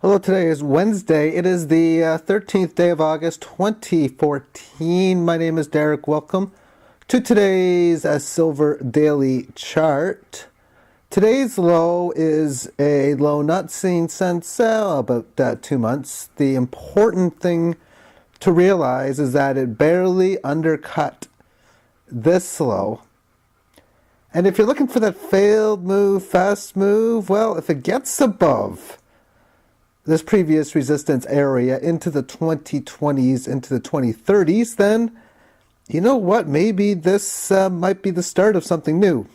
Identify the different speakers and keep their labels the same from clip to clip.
Speaker 1: Hello, today is Wednesday. It is the 13th day of August 2014. My name is Derek. Welcome to today's Silver Daily Chart. Today's low is a low not seen since about 2 months. The important thing to realize is that it barely undercut this low. And if you're looking for that failed move, fast move, well, if it gets above this previous resistance area into the 2020s, into the 2030s, then you know what? Maybe this might be the start of something new.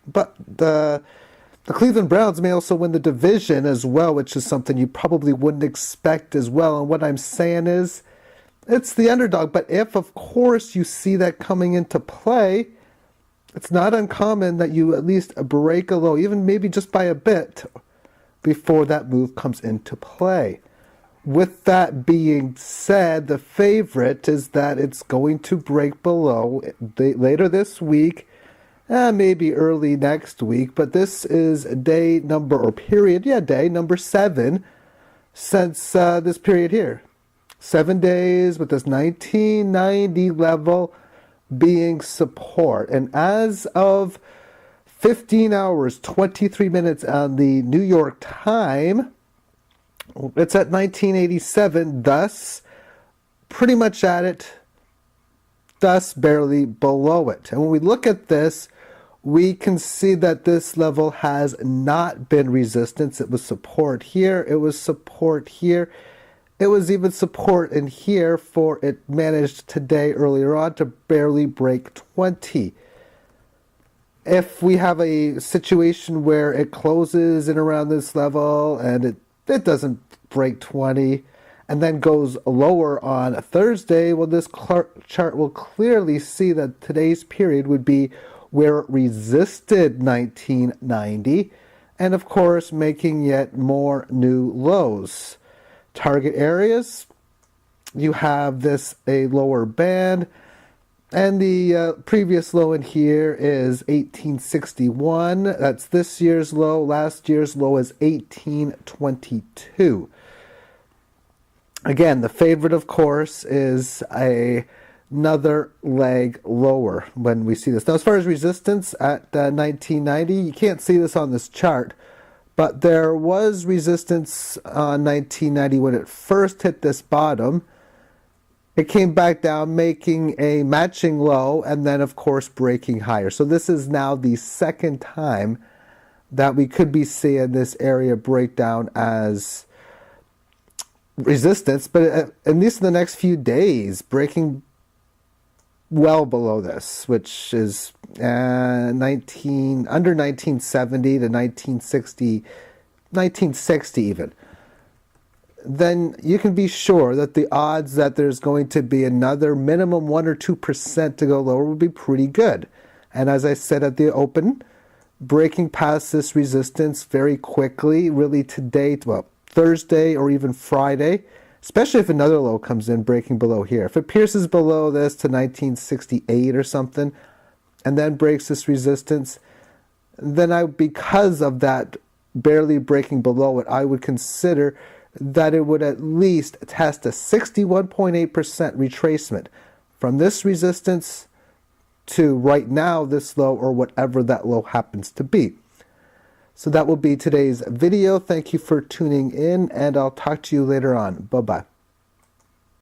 Speaker 1: But the Cleveland Browns may also win the division as well, which is something you probably wouldn't expect as well. And what I'm saying is, it's the underdog. But if, of course, you see that coming into play, it's not uncommon that you at least break a low, even maybe just by a bit, before that move comes into play. With that being said, the favorite is that it's going to break below later this week, maybe early next week, but this is day number 7 since this period here. 7 days with this 1990 level being support. And as of 15 hours, 23 minutes on the New York time, it's at 1987, thus pretty much at it, thus barely below it. And when we look at this, we can see that this level has not been resistance. It was support here, it was support here, it was even support in here, for it managed today earlier on to barely break 20. If we have a situation where it closes in around this level and it doesn't break 20 and then goes lower on Thursday, well, this chart will clearly see that today's period would be where it resisted 1990 and, of course, making yet more new lows. Target areas, you have a lower band, and the previous low in here is 1861. That's this year's low. Last year's low is 1822. Again, the favorite, of course, is another leg lower when we see this. Now, as far as resistance at 1990, you can't see this on this chart, but there was resistance on 1990 when it first hit this bottom. It came back down, making a matching low, and then, of course, breaking higher. So this is now the second time that we could be seeing this area break down as resistance, but at least in the next few days, breaking well below this, which is under 1970 to 1960 even. Then you can be sure that the odds that there's going to be another minimum 1 or 2% to go lower would be pretty good. And as I said at the open, breaking past this resistance very quickly, really today, well, Thursday or even Friday, especially if another low comes in breaking below here. If it pierces below this to 1968 or something, and then breaks this resistance, then because of that barely breaking below it, I would consider that it would at least test a 61.8% retracement from this resistance to right now this low, or whatever that low happens to be. So that will be today's video. Thank you for tuning in, and I'll talk to you later on. Bye-bye.